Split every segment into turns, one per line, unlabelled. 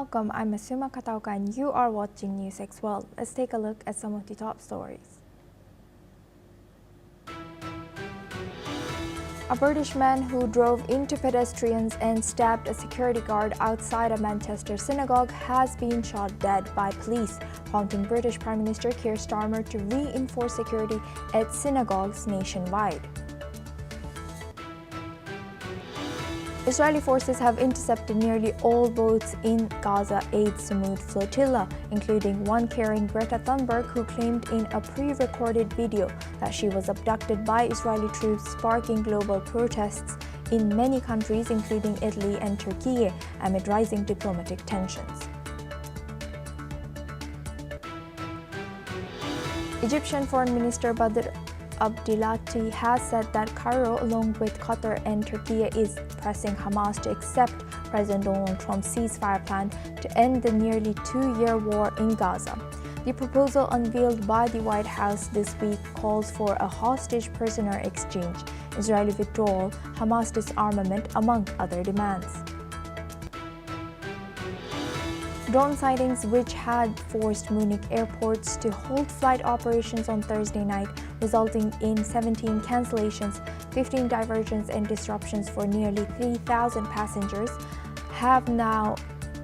welcome. I'm Asuma Katauka and you are watching NewsX World. Let's take a look at some of the top stories. A British man who drove into pedestrians and stabbed a security guard outside a Manchester synagogue has been shot dead by police, prompting British Prime Minister Keir Starmer to reinforce security at synagogues nationwide. Israeli forces have intercepted nearly all boats in Gaza Sumud Flotilla, including one carrying Greta Thunberg, who claimed in a pre-recorded video that she was abducted by Israeli troops, sparking global protests in many countries, including Italy and Turkey, amid rising diplomatic tensions. Egyptian Foreign Minister Badr Abdelati has said that Cairo, along with Qatar and Turkey, is pressing Hamas to accept President Donald Trump's ceasefire plan to end the nearly two-year war in Gaza. The proposal unveiled by the White House this week calls for a hostage prisoner exchange, Israeli withdrawal, Hamas disarmament, among other demands. Drone sightings, which had forced Munich airports to halt flight operations on Thursday night, resulting in 17 cancellations, 15 diversions and disruptions for nearly 3,000 passengers, have now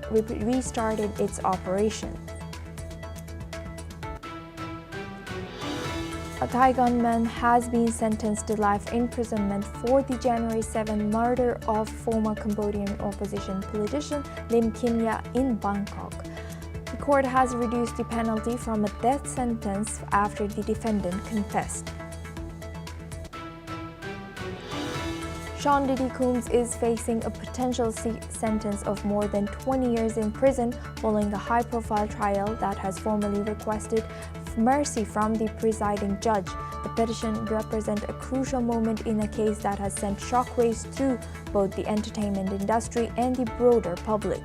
restarted its operation. A Thai gunman has been sentenced to life imprisonment for the January 7 murder of former Cambodian opposition politician Lim Kim-ya in Bangkok. The court has reduced the penalty from a death sentence after the defendant confessed. Sean Diddy Combs is facing a potential sentence of more than 20 years in prison following a high-profile trial that has formally requested mercy from the presiding judge. The petition represents a crucial moment in a case that has sent shockwaves through both the entertainment industry and the broader public.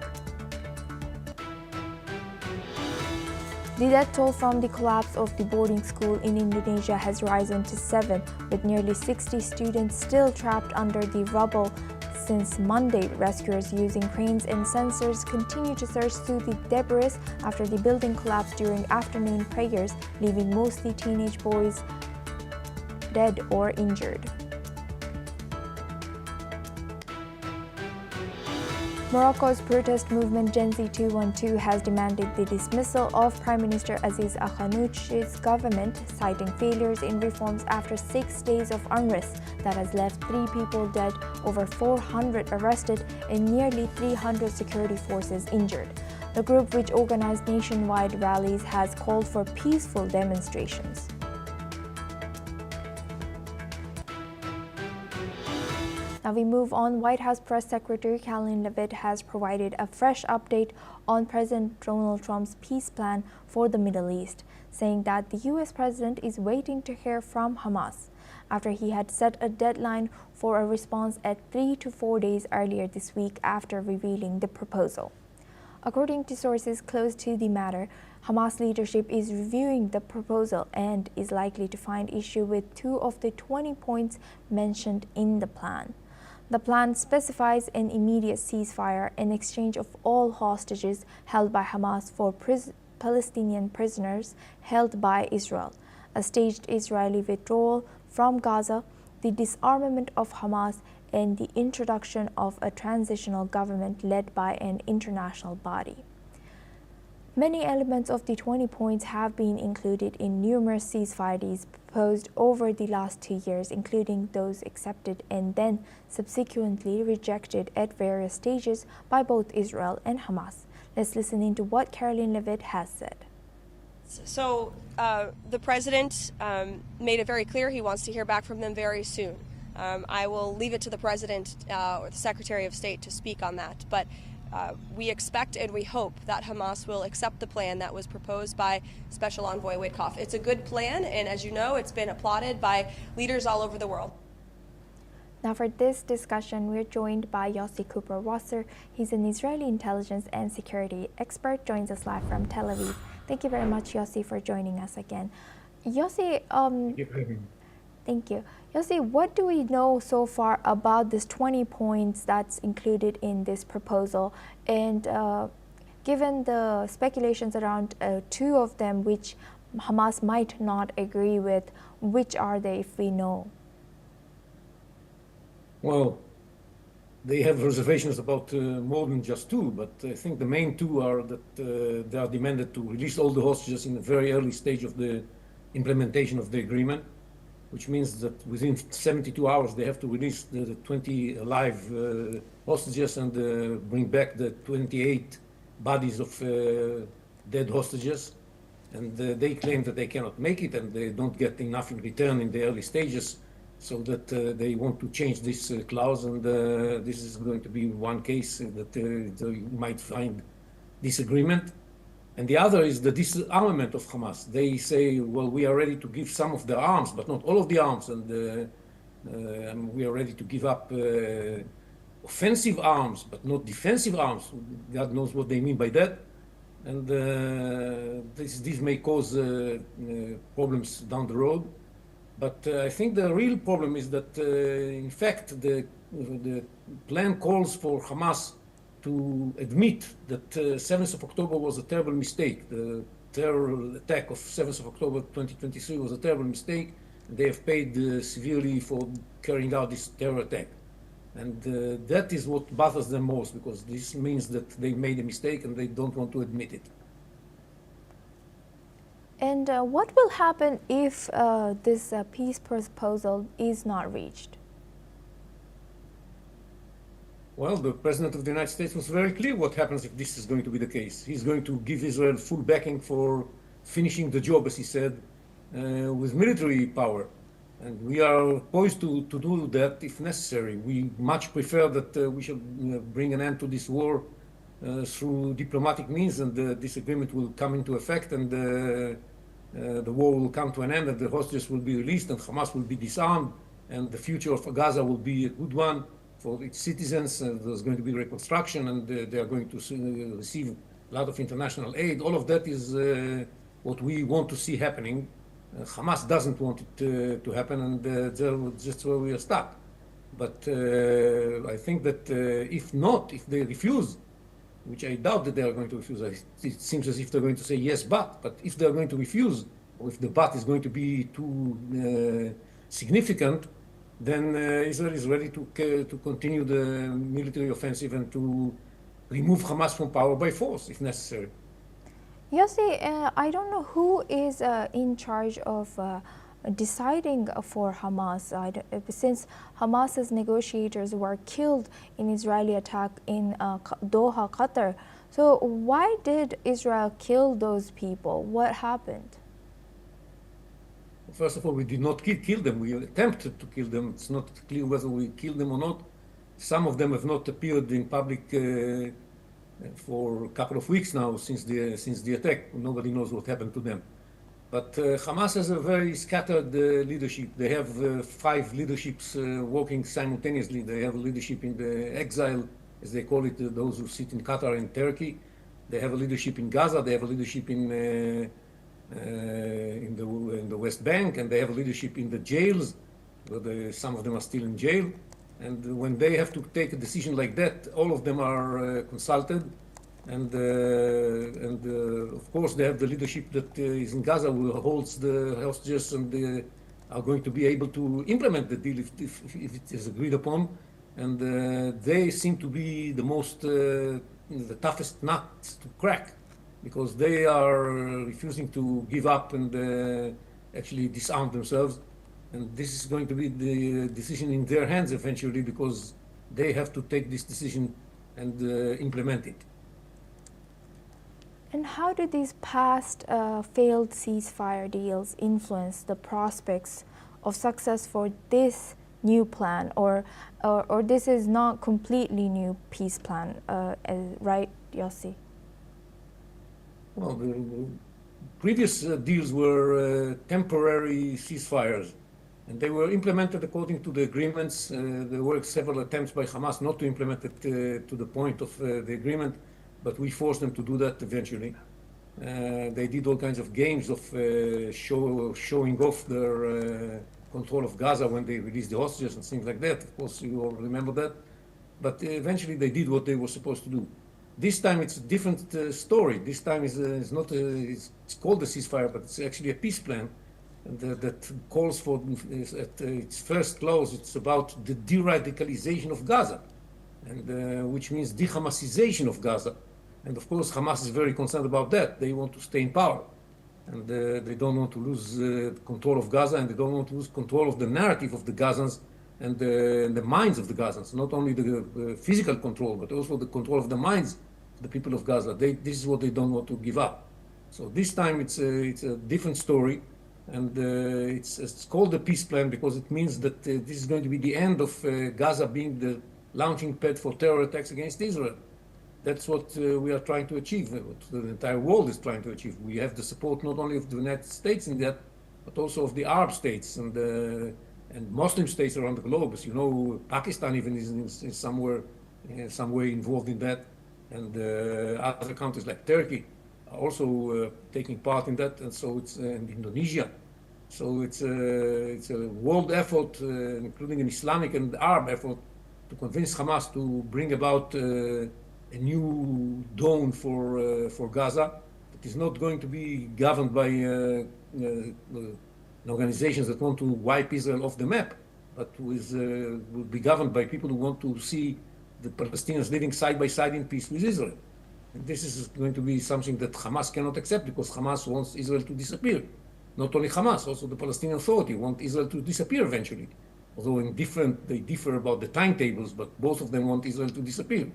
The death toll from the collapse of the boarding school in Indonesia has risen to 7, with nearly 60 students still trapped under the rubble since Monday. Rescuers using cranes and sensors continue to search through the debris after the building collapsed during afternoon prayers, leaving mostly teenage boys dead or injured. Morocco's protest movement Gen Z 212 has demanded the dismissal of Prime Minister Aziz Akhanouchi's government, citing failures in reforms after 6 days of unrest that has left 3 people dead, over 400 arrested, and nearly 300 security forces injured. The group, which organized nationwide rallies, has called for peaceful demonstrations. Now we move on. White House Press Secretary Karoline Leavitt has provided a fresh update on President Donald Trump's peace plan for the Middle East, saying that the U.S. president is waiting to hear from Hamas, after he had set a deadline for a response at 3 to 4 days earlier this week after revealing the proposal. According to sources close to the matter, Hamas leadership is reviewing the proposal and is likely to find issue with 2 of the 20 points mentioned in the plan. The plan specifies an immediate ceasefire and exchange of all hostages held by Hamas for Palestinian prisoners held by Israel, a staged Israeli withdrawal from Gaza, the disarmament of Hamas, and the introduction of a transitional government led by an international body. Many elements of the 20 points have been included in numerous ceasefire deals proposed over the last 2 years, including those accepted and then subsequently rejected at various stages by both Israel and Hamas. Let's listen into what Karoline Leavitt has said.
So the president made it very clear he wants to hear back from them very soon. I will leave it to the president or the Secretary of State to speak on that. But we expect and we hope that Hamas will accept the plan that was proposed by Special Envoy Witkoff. It's a good plan, and as you know, it's been applauded by leaders all over the world.
Now for this discussion, we're joined by Yossi Cooper-Wasser. He's an Israeli intelligence and security expert, joins us live from Tel Aviv. Thank you very much, Yossi, for joining us again. Yossi, thank you. Yossi, what do we know so far about this 20 points that's included in this proposal? And given the speculations around two of them which Hamas might not agree with? Which are they, if we know?
Well, they have reservations about more than just two, but I think the main two are that they are demanded to release all the hostages in a very early stage of the implementation of the agreement, which means that within 72 hours they have to release the 20 alive hostages and bring back the 28 bodies of dead hostages. And they claim that they cannot make it and they don't get enough in return in the early stages, so that they want to change this clause, and this is going to be one case that you might find disagreement. And the other is the disarmament of Hamas. They say, well, we are ready to give some of the arms, but not all of the arms, and we are ready to give up offensive arms, but not defensive arms. God knows what they mean by that. And this may cause problems down the road. But I think the real problem is that, in fact, the plan calls for Hamas to admit that 7th of October was a terrible mistake. The terror attack of 7th of October 2023 was a terrible mistake. They have paid severely for carrying out this terror attack. And that is what bothers them most, because this means that they made a mistake and they don't want to admit it.
And what will happen if this peace proposal is not reached?
Well, the President of the United States was very clear what happens if this is going to be the case. He's going to give Israel full backing for finishing the job, as he said, with military power. And we are poised to do that if necessary. We much prefer that we should bring an end to this war through diplomatic means, and this agreement will come into effect, and the war will come to an end, and the hostages will be released, and Hamas will be disarmed, and the future of Gaza will be a good one for its citizens. There's going to be reconstruction, and they are going to receive a lot of international aid. All of that is what we want to see happening. Hamas doesn't want it to happen, and that's where we are stuck. But I think that if they refuse, which I doubt that they are going to refuse, it seems as if they're going to say yes, but if they're going to refuse, or if the but is going to be too significant, then Israel is ready to continue the military offensive and to remove Hamas from power by force, if necessary.
Yossi, I don't know who is in charge of deciding for Hamas, since Hamas's negotiators were killed in Israeli attack in Doha, Qatar. So why did Israel kill those people? What happened?
First of all, we did not kill them. We attempted to kill them. It's not clear whether we killed them or not. Some of them have not appeared in public for a couple of weeks now since the attack. Nobody knows what happened to them. But Hamas has a very scattered leadership. They have 5 leaderships working simultaneously. They have a leadership in the exile, as they call it, those who sit in Qatar and Turkey. They have a leadership in Gaza. They have a leadership in the West Bank, and they have a leadership in the jails, where some of them are still in jail. And when they have to take a decision like that, all of them are consulted. And of course, they have the leadership that is in Gaza, who holds the hostages, and are going to be able to implement the deal if it is agreed upon. And they seem to be the toughest nuts to crack, because they are refusing to give up and actually disarm themselves. And this is going to be the decision in their hands eventually, because they have to take this decision and implement it.
And how do these past failed ceasefire deals influence the prospects of success for this new plan, or this is not completely new peace plan, right, Yossi?
Well, the previous deals were temporary ceasefires, and they were implemented according to the agreements. There were several attempts by Hamas not to implement it to the point of the agreement, but we forced them to do that eventually. They did all kinds of games of showing off their control of Gaza when they released the hostages and things like that. Of course, you all remember that. But eventually they did what they were supposed to do. This time it's a different story. This time is not it's called a ceasefire, but it's actually a peace plan, and that calls for at its first clause. It's about the de-radicalization of Gaza, and which means de-Hamasization of Gaza. And of course, Hamas is very concerned about that. They want to stay in power, and they don't want to lose control of Gaza, and they don't want to lose control of the narrative of the Gazans and the minds of the Gazans. Not only the physical control, but also the control of the minds of the people of Gaza. This is what they don't want to give up. So this time it's a different story, and it's called the peace plan because it means that this is going to be the end of Gaza being the launching pad for terror attacks against Israel. That's what we are trying to achieve, what the entire world is trying to achieve. We have the support not only of the United States in that, but also of the Arab states and Muslim states around the globe. As you know, Pakistan even is somewhere, in some way involved in that, and other countries like Turkey are also taking part in that, and so it's and Indonesia. So it's a world effort, including an Islamic and Arab effort, to convince Hamas to bring about a new dawn for Gaza that is not going to be governed by organizations that want to wipe Israel off the map, but will be governed by people who want to see the Palestinians living side by side in peace with Israel. And this is going to be something that Hamas cannot accept because Hamas wants Israel to disappear. Not only Hamas, also the Palestinian Authority want Israel to disappear eventually. Although they differ about the timetables, but both of them want Israel to disappear.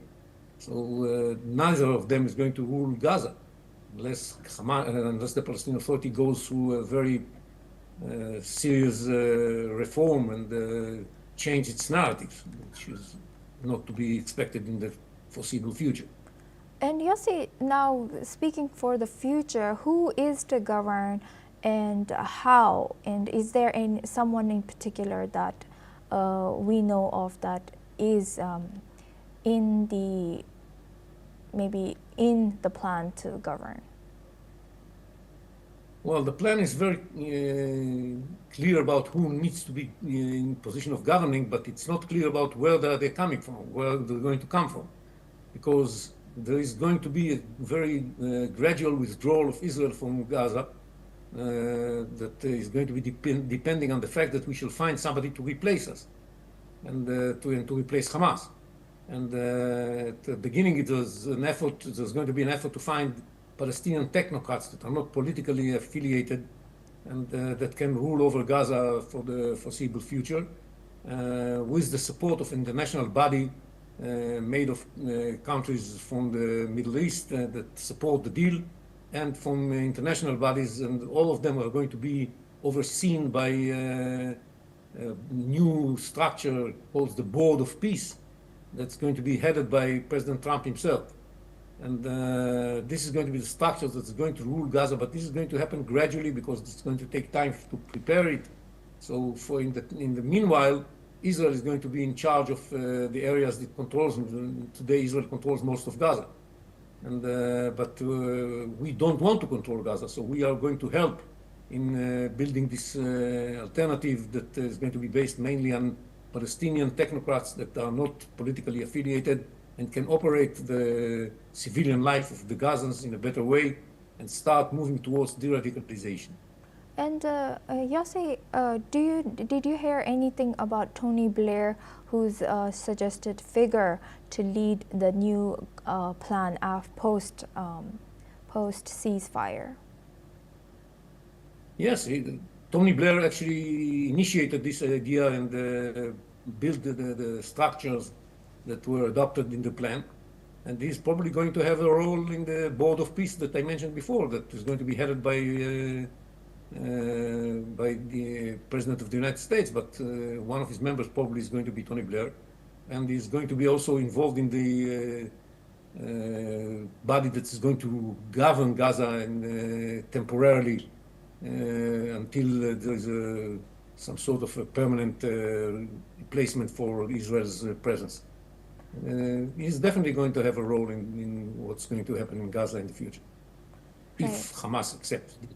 So neither of them is going to rule Gaza unless the Palestinian Authority goes through a very serious reform and change its narrative, which is not to be expected in the foreseeable future.
And Yossi, now speaking for the future, who is to govern and how? And is there someone in particular that we know of that is maybe in the plan to govern?
Well, the plan is very clear about who needs to be in position of governing, but it's not clear about where they're coming from, where they're going to come from, because there is going to be a very gradual withdrawal of Israel from Gaza that is going to be depending on the fact that we shall find somebody to replace us and to replace Hamas. And at the beginning, there's going to be an effort to find Palestinian technocrats that are not politically affiliated and that can rule over Gaza for the foreseeable future, with the support of an international body made of countries from the Middle East that support the deal, and from international bodies, and all of them are going to be overseen by a new structure called the Board of Peace that's going to be headed by President Trump himself. And this is going to be the structure that's going to rule Gaza, but this is going to happen gradually because it's going to take time to prepare it. So in the meanwhile, Israel is going to be in charge of the areas it controls. Today, Israel controls most of Gaza. And, but we don't want to control Gaza, so we are going to help in building this alternative that is going to be based mainly on Palestinian technocrats that are not politically affiliated and can operate the civilian life of the Gazans in a better way and start moving towards de-radicalization.
And Yossi, did you hear anything about Tony Blair, who's a suggested figure to lead the new plan of post ceasefire?
Yes, Tony Blair actually initiated this idea and built the structures that were adopted in the plan. And he's probably going to have a role in the Board of Peace that I mentioned before, that is going to be headed by the President of the United States, but one of his members probably is going to be Tony Blair. And he's going to be also involved in the body that is going to govern Gaza and temporarily until there is some sort of a permanent replacement for Israel's presence. He's definitely going to have a role in what's going to happen in Gaza in the future, if Hamas accepts it.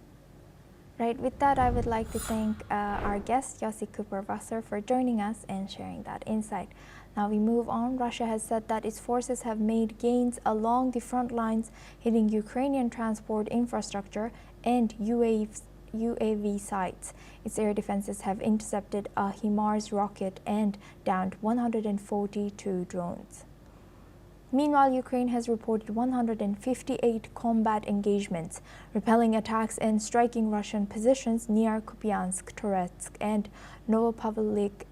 Right, with that, I would like to thank our guest, Yossi Cooper-Wasser, for joining us and sharing that insight. Now we move on. Russia has said that its forces have made gains along the front lines, hitting Ukrainian transport infrastructure and UAV sites. Its air defenses have intercepted a HIMARS rocket and downed 142 drones. Meanwhile, Ukraine has reported 158 combat engagements, repelling attacks and striking Russian positions near Kupiansk, Toretsk, and Novopavlik,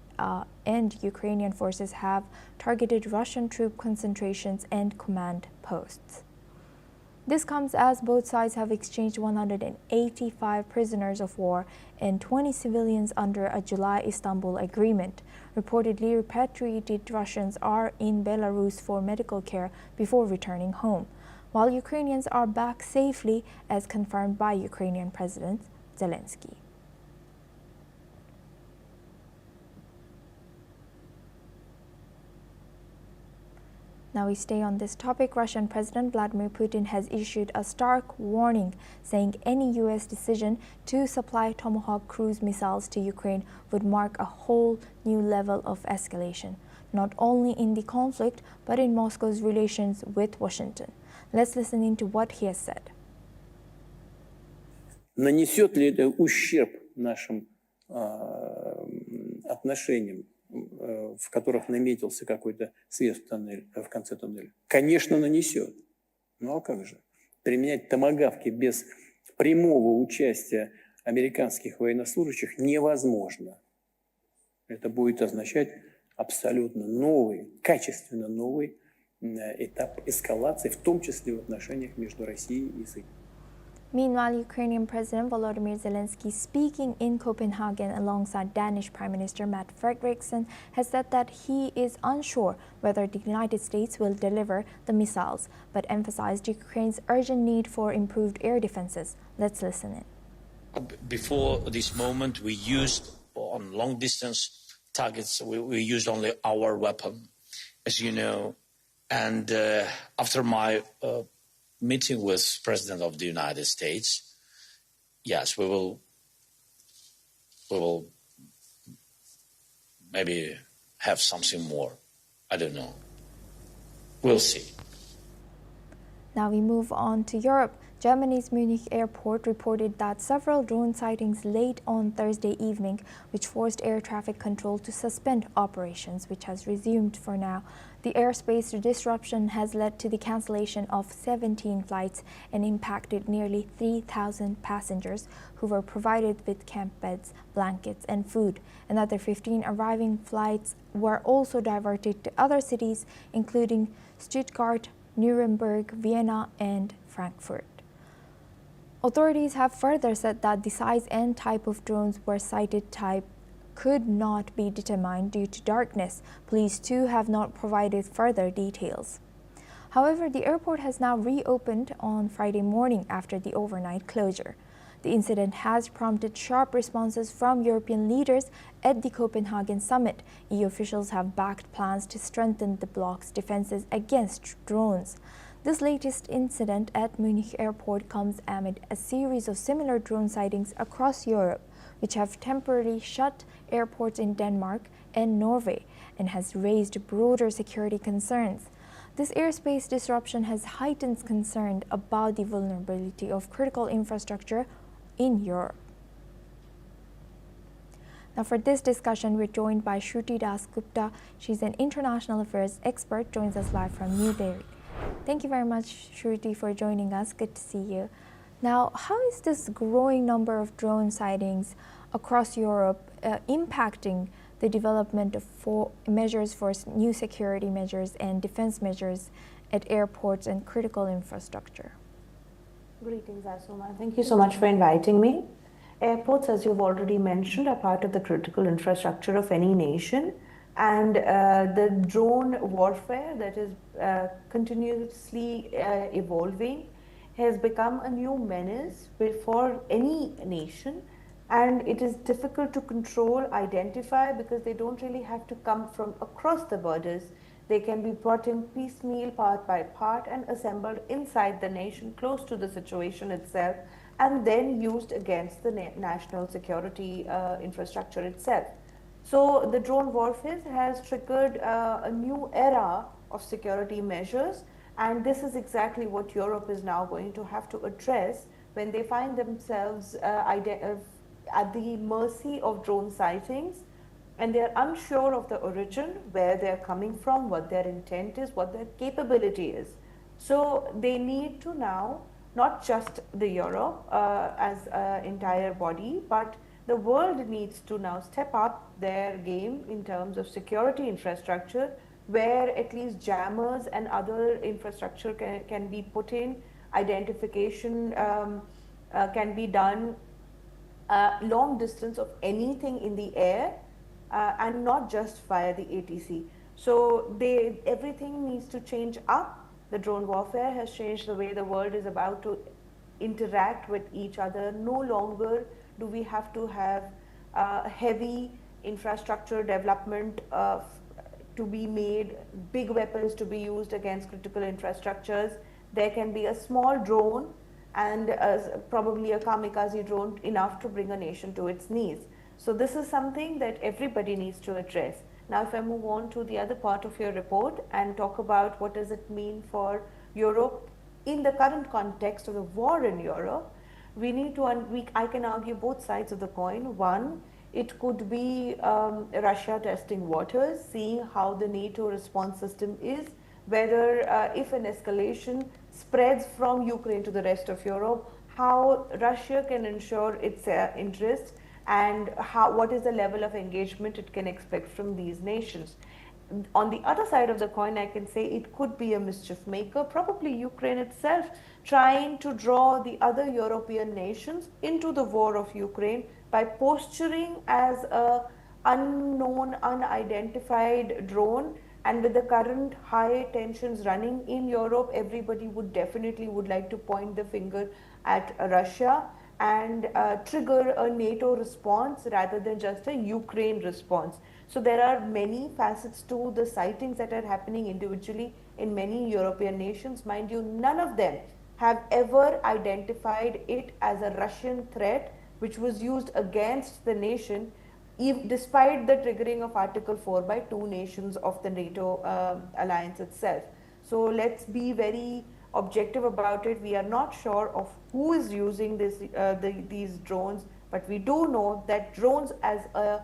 and Ukrainian forces have targeted Russian troop concentrations and command posts. This comes as both sides have exchanged 185 prisoners of war and 20 civilians under a July Istanbul agreement. Reportedly, repatriated Russians are in Belarus for medical care before returning home, while Ukrainians are back safely, as confirmed by Ukrainian President Zelensky. Now we stay on this topic. Russian President Vladimir Putin has issued a stark warning, saying any U.S. decision to supply Tomahawk cruise missiles to Ukraine would mark a whole new level of escalation, not only in the conflict, but in Moscow's relations with Washington. Let's listen into what he has said.
Нанесет ли это ущерб нашим отношениям, в которых наметился какой-то свет в конце туннеля? Конечно, нанесет. Ну а как же? Применять томагавки без прямого участия американских военнослужащих невозможно. Это будет означать абсолютно новый, качественно новый этап эскалации, в том числе в отношениях между Россией и Соединенными.
Meanwhile, Ukrainian President Volodymyr Zelensky, speaking in Copenhagen alongside Danish Prime Minister Mette Frederiksen, has said that he is unsure whether the United States will deliver the missiles, but emphasized Ukraine's urgent need for improved air defenses. Let's listen in.
Before this moment, we used on long-distance targets, we used only our weapon, as you know. And after my meeting with President of the United States, yes, we will maybe have something more. I don't know. We'll see.
Now we move on to Europe. Germany's Munich airport reported that several drone sightings late on Thursday evening, which forced air traffic control to suspend operations, which has resumed for now. The airspace disruption has led to the cancellation of 17 flights and impacted nearly 3,000 passengers who were provided with camp beds, blankets, and food. Another 15 arriving flights were also diverted to other cities, including Stuttgart, Nuremberg, Vienna, and Frankfurt. Authorities have further said that the size and type of drones were sighted type could not be determined due to darkness. Police too have not provided further details. However, the airport has now reopened on Friday morning after the overnight closure. The incident has prompted sharp responses from European leaders at the Copenhagen summit. EU officials have backed plans to strengthen the bloc's defenses against drones. This latest incident at Munich airport comes amid a series of similar drone sightings across Europe, which have temporarily shut airports in Denmark and Norway and has raised broader security concerns. This airspace disruption has heightened concern about the vulnerability of critical infrastructure in Europe. Now for this discussion, we're joined by Shruti Das Gupta. She's an international affairs expert, joins us live from New Delhi. Thank you very much, Shruti, for joining us. Good to see you. Now, how is this growing number of drone sightings across Europe impacting the development of measures for new security measures and defense measures at airports and critical infrastructure?
Greetings, Asuma. Thank you so much for inviting me. Airports, as you've already mentioned, are part of the critical infrastructure of any nation. And the drone warfare that is continuously evolving has become a new menace for any nation. And it is difficult to control, identify, because they don't really have to come from across the borders. They can be brought in piecemeal, part by part, and assembled inside the nation, close to the situation itself. and then used against the national security infrastructure itself. So the drone warfare has triggered a new era of security measures, and this is exactly what Europe is now going to have to address when they find themselves at the mercy of drone sightings, and they're unsure of the origin, where they're coming from, what their intent is, what their capability is. So they need to now, not just the Europe as an entire body, but the world needs to now step up their game in terms of security infrastructure, where at least jammers and other infrastructure can be put in, identification can be done long distance of anything in the air and not just via the ATC. So everything needs to change up. The drone warfare has changed the way the world is about to interact with each other. No longer do we have to have heavy infrastructure development to be made, big weapons to be used against critical infrastructures. There can be a small drone and probably a kamikaze drone enough to bring a nation to its knees. So this is something that everybody needs to address. Now if I move on to the other part of your report and talk about what does it mean for Europe in the current context of the war in Europe, we need to, I can argue both sides of the coin. One, it could be Russia testing waters, seeing how the NATO response system is, whether if an escalation spreads from Ukraine to the rest of Europe, how Russia can ensure its interests and what is the level of engagement it can expect from these nations. On the other side of the coin, I can say it could be a mischief maker, probably Ukraine itself, trying to draw the other European nations into the war of Ukraine by posturing as a unknown, unidentified drone. And with the current high tensions running in Europe, everybody would definitely like to point the finger at Russia and trigger a NATO response rather than just a Ukraine response. So there are many facets to the sightings that are happening individually in many European nations. Mind you, none of them have ever identified it as a Russian threat which was used against the nation, despite the triggering of Article 4 by 2 nations of the NATO alliance itself. So let's be very objective about it. We are not sure of who is using these drones, but we do know that drones as a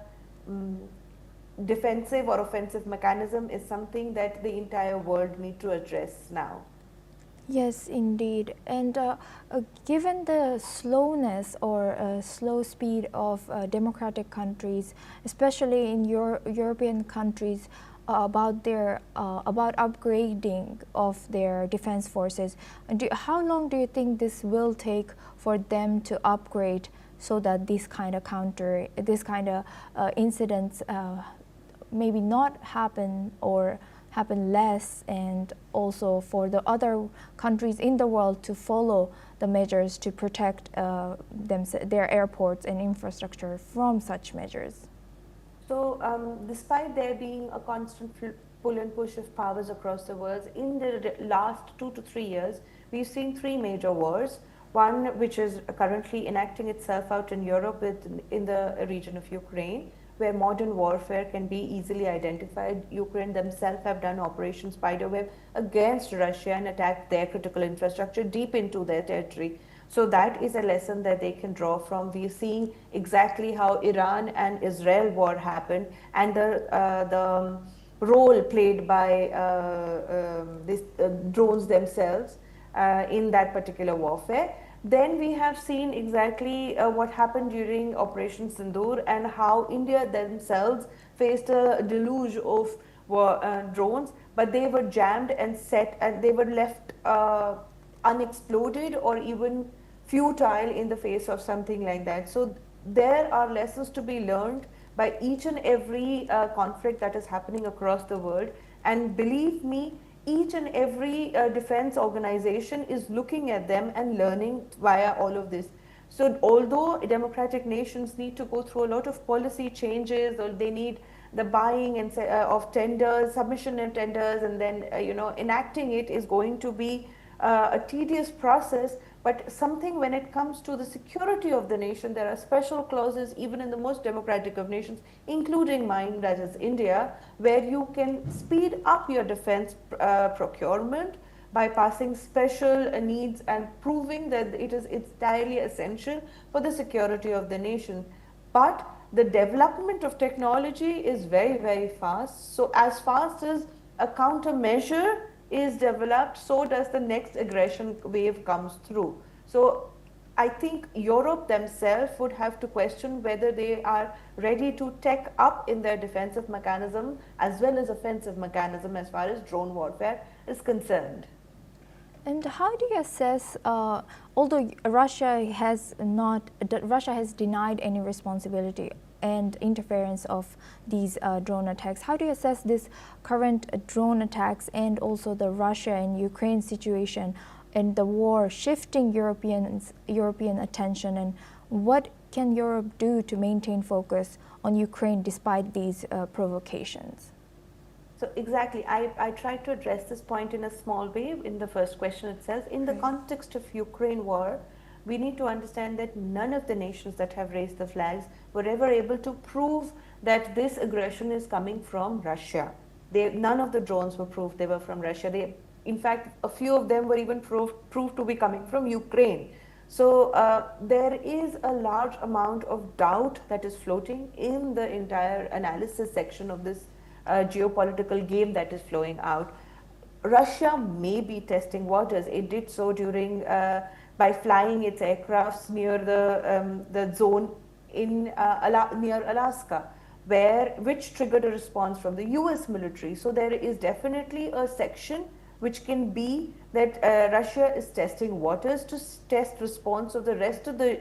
defensive or offensive mechanism is something that the entire world needs to address now.
Yes, indeed. And given the slowness or slow speed of democratic countries, especially in European countries, about upgrading of their defense forces, how long do you think this will take for them to upgrade so that this kind of incidents maybe not happen or happen less, and also for the other countries in the world to follow the measures to protect their airports and infrastructure from such measures?
So despite there being a constant pull and push of powers across the world, in the last 2 to 3 years, we've seen 3 major wars. One which is currently enacting itself out in Europe in the region of Ukraine, where modern warfare can be easily identified. Ukraine themselves have done Operation Spiderweb against Russia and attacked their critical infrastructure deep into their territory. So that is a lesson that they can draw from. We're seeing exactly how Iran and Israel war happened, and the role played by these drones themselves in that particular warfare. Then we have seen exactly what happened during Operation Sindoor and how India themselves faced a deluge of drones, but they were jammed and set, and they were left unexploded or even futile in the face of something like that. So there are lessons to be learned by each and every conflict that is happening across the world. And believe me, each and every defense organization is looking at them and learning via all of this. So although democratic nations need to go through a lot of policy changes, or they need the buying and of tenders, submission of tenders, and then enacting it is going to be a tedious process, But something when it comes to the security of the nation, there are special clauses even in the most democratic of nations, including mine, that is India, where you can speed up your defense procurement by passing special needs and proving that it's entirely essential for the security of the nation. But the development of technology is very, very fast. So as fast as a countermeasure is developed, so does the next aggression wave comes through. So I think Europe themselves would have to question whether they are ready to tech up in their defensive mechanism as well as offensive mechanism as far as drone warfare is concerned.
And how do you assess, although Russia has denied any responsibility and interference of these drone attacks, how do you assess this current drone attacks and also the Russia and Ukraine situation and the war shifting European attention, and what can Europe do to maintain focus on Ukraine despite these provocations?
So exactly, I tried to address this point in a small way in the first question itself. In the context of Ukraine war, we need to understand that none of the nations that have raised the flags were ever able to prove that this aggression is coming from Russia. None of the drones were proved they were from Russia. In fact, a few of them were even proved to be coming from Ukraine. So there is a large amount of doubt that is floating in the entire analysis section of this geopolitical game that is flowing out. Russia may be testing waters. It did so during by flying its aircrafts near the zone in near Alaska, which triggered a response from the US military. So there is definitely a section which can be that Russia is testing waters to test response of the rest of the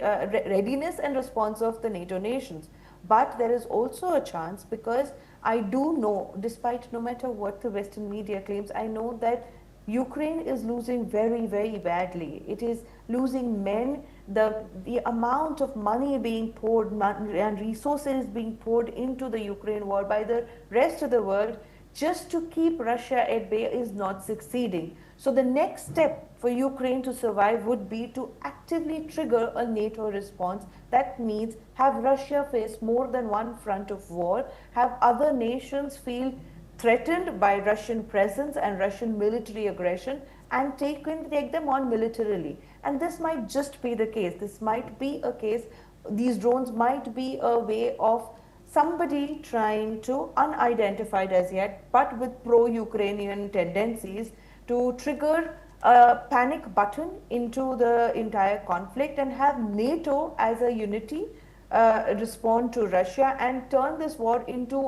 readiness and response of the NATO nations. But there is also a chance, because I do know, despite no matter what the Western media claims, I know that Ukraine is losing very, very badly. It is losing men. The amount of money being poured and resources being poured into the Ukraine war by the rest of the world just to keep Russia at bay is not succeeding. So the next step for Ukraine to survive would be to actively trigger a NATO response. That means have Russia face more than one front of war, have other nations feel threatened by Russian presence and Russian military aggression, and take them on militarily. And this might just be the case. This might be a case. These drones might be a way of somebody trying to, unidentified as yet, but with pro-Ukrainian tendencies, to trigger a panic button into the entire conflict and have NATO as a unity respond to Russia and turn this war into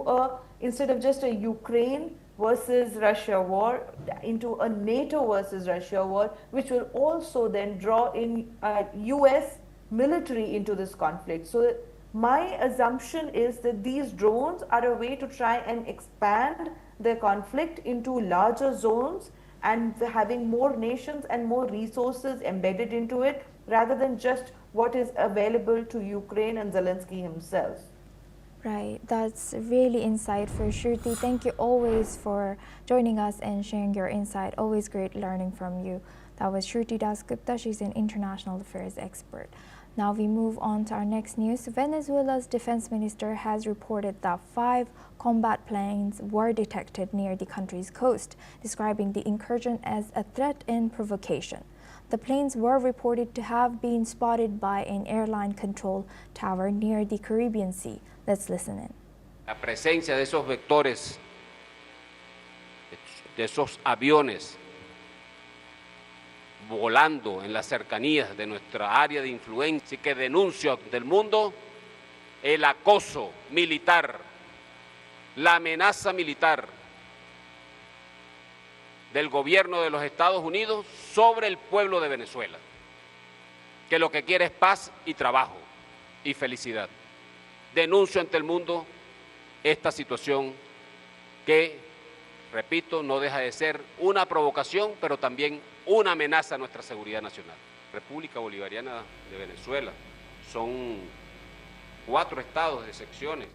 instead of just a Ukraine versus Russia war, into a NATO versus Russia war, which will also then draw in US military into this conflict. So my assumption is that these drones are a way to try and expand the conflict into larger zones and having more nations and more resources embedded into it, rather than just what is available to Ukraine and Zelensky himself.
Right, that's really insightful, Shruti. Thank you always for joining us and sharing your insight. Always great learning from you. That was Shruti Dasgupta. She's an international affairs expert. Now we move on to our next news. Venezuela's defense minister has reported that 5 combat planes were detected near the country's coast, describing the incursion as a threat and provocation. The planes were reported to have been spotted by an airline control tower near the Caribbean Sea. Let's listen in.
La presencia de esos vectores, de esos aviones volando en las cercanías de nuestra área de influencia, y que denuncio ante el mundo el acoso militar, la amenaza militar del gobierno de los Estados Unidos sobre el pueblo de Venezuela, que lo que quiere es paz y trabajo y felicidad. Denuncio ante el mundo esta situación que, repito, no deja de ser una provocación, pero también una amenaza a nuestra seguridad nacional. República Bolivariana de Venezuela son 4 estados de secciones.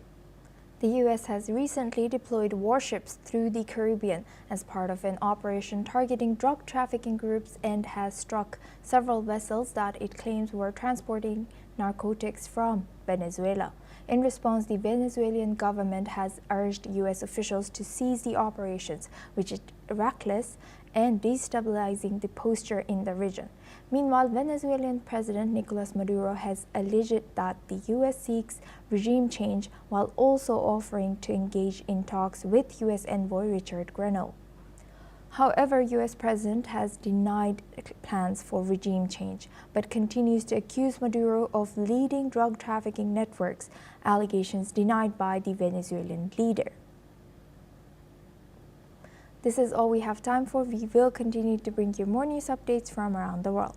The U.S. has recently deployed warships through the Caribbean as part of an operation targeting drug trafficking groups and has struck several vessels that it claims were transporting narcotics from Venezuela. In response, the Venezuelan government has urged U.S. officials to cease the operations, which is reckless and destabilizing the posture in the region. Meanwhile, Venezuelan President Nicolas Maduro has alleged that the U.S. seeks regime change while also offering to engage in talks with U.S. envoy Richard Grenell. However, U.S. President has denied plans for regime change, but continues to accuse Maduro of leading drug trafficking networks, allegations denied by the Venezuelan leader. This is all we have time for. We will continue to bring you more news updates from around the world.